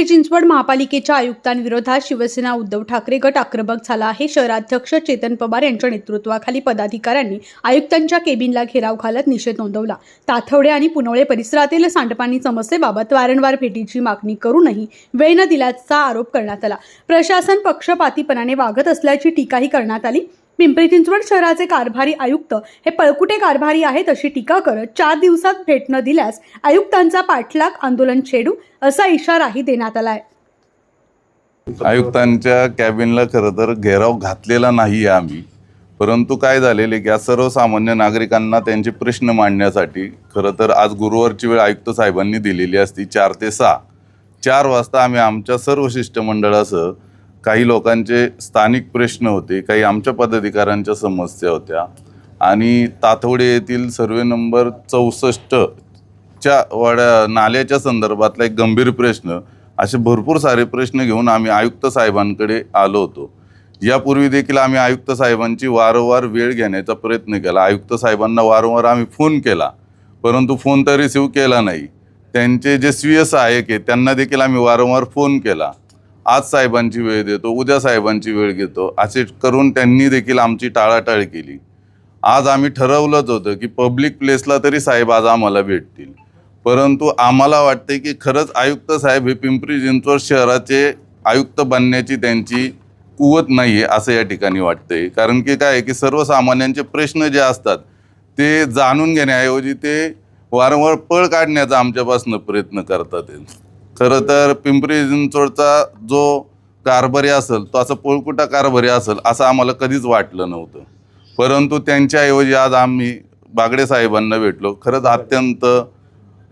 पिंपरी चिंचवड महापालिकेच्या आयुक्तांविरोधात शिवसेना उद्धव ठाकरे गट आक्रमक झाला आहे। शहराध्यक्ष चेतन पवार यांच्या नेतृत्वाखाली पदाधिकाऱ्यांनी आयुक्तांच्या केबिनला घेराव घालत निषेध नोंदवला। ताथवडे आणि पुनवळे परिसरातील सांडपाणी समस्येबाबत वारंवार भेटीची मागणी करूनही वेळ न दिल्याचा आरोप करण्यात आला। प्रशासन पक्षपातीपणाने वागत असल्याची टीकाही करण्यात आली। पिंपरी चिंचवड शहराचे कारभारी आयुक्त हे पळकुटे कारभारी आहेत अशी टीका करत 4 दिवसात भेट न दिल्यास आयुक्तांचा पाठलाग आंदोलन छेडू असा इशाराही देण्यात आलाय। आयुक्तांच्या कॅबिनला खरं तर घेराव घातलेला नाही आहे आम्ही, परंतु काय झालेले की सर्वसामान्य नागरिकांना त्यांचे प्रश्न मांडण्यासाठी खरं तर आज गुरुवारची वेळ आयुक्त साहेबांनी दिलेली असती 4 ते 6। 4 वाजता आम्ही आमच्या सर्व शिष्टमंडळासह काही लोकांचे स्थानिक प्रश्न होते, काही आमच्या पदाधिकाऱ्यांच्या समस्या होत्या आणि ताथवडे येथील सर्वे नंबर 64 च्या नाल्याच्या संदर्भातला एक गंभीर प्रश्न, असे भरपूर सारे प्रश्न घेऊन आम्ही आयुक्त साहेबांकडे आलो होतो। यापूर्वी देखील आम्ही आयुक्त साहेबांची वारंवार वेळ घेण्याचा प्रयत्न केला। आयुक्त साहेबांना वारंवार आम्ही फोन केला, परंतु फोन तर रिसीव केला नाही। त्यांचे जे स्वीय सहाय्यक आहे त्यांना देखील आम्ही वारंवार फोन केला। आज साहेबांची वेळ देतो, उद्या साहेबांची वेळ घेतो, असे करून त्यांनी देखील आमची टाळाटाळ केली। आज आम्ही ठरवलंच होतं की पब्लिक प्लेसला तरी साहेब आज आम्हाला भेटतील, परंतु आम्हाला वाटते की खरंच आयुक्त साहेब हे पिंपरी चिंचवड शहराचे आयुक्त बनण्याची त्यांची कुवत नाही आहे असं या ठिकाणी वाटतंय। कारण की काय आहे की सर्वसामान्यांचे प्रश्न जे असतात ते जाणून घेण्याऐवजी ते वारंवार पळ काढण्याचा आमच्यापासून प्रयत्न करतात। खरं तर पिंपरी चिंचवडचा जो कारभारी असेल तो असं पळकुटा कारभारी असेल असं आम्हाला कधीच वाटलं नव्हतं, परंतु त्यांच्याऐवजी आज आम्ही बागडे साहेबांना भेटलो। खरंच अत्यंत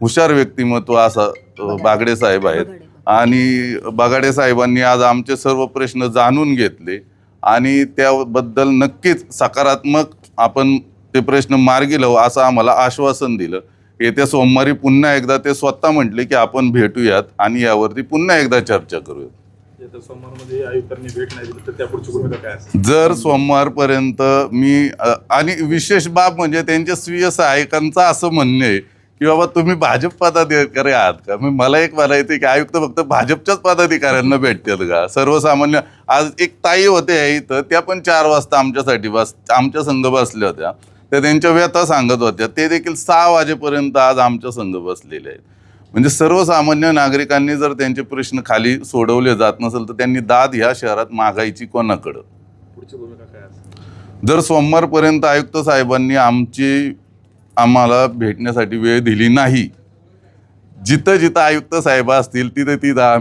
हुशार व्यक्तिमत्व असं बागडे साहेब आहेत आणि बागडे साहेबांनी आज आमचे सर्व प्रश्न जाणून घेतले आणि त्याबद्दल नक्कीच सकारात्मक आपण ते प्रश्न मार्गी लावू असं आम्हाला आश्वासन दिलं। येत्या सोमवारी पुन्हा एकदा ते स्वतः म्हटले की आपण भेटूयात आणि यावरती पुन्हा एकदा चर्चा करूयात। सोमवारमध्ये आयुक्तांनी भेट नाही दिली तर त्यापुढची भूमिका काय असेल? जर सोमवारपर्यंत मी आणि विशेष बाब म्हणजे त्यांच्या स्वीय सहाय्यकांचं असं म्हणणं आहे की बाबा तुम्ही भाजप पदाधिकारी आहात का? मला एक म्हणायचं की आयुक्त फक्त भाजपच्याच पदाधिकाऱ्यांना भेटतात का? सर्वसामान्य आज एक ताई होते इथं, त्या पण 4 वाजता आमच्या संघ बसल्या होत्या, त्या त्यांच्या व्यथा सांगत होत्या, ते देखील 6 वाजेपर्यंत आज आमच्या संघ बसलेले आहेत। म्हणजे सर्वसामान्य नागरिकांनी जर त्यांचे प्रश्न खाली सोडवले जात नसेल तर त्यांनी दाद ह्या शहरात मागायची कोणाकडं? पुढची भूमिका काय असेल? जर सोमवारपर्यंत आयुक्त साहेबांनी आम्हाला भेटण्यासाठी वेळ दिली नाही, जिथं जिथं आयुक्त साहेब असतील तिथं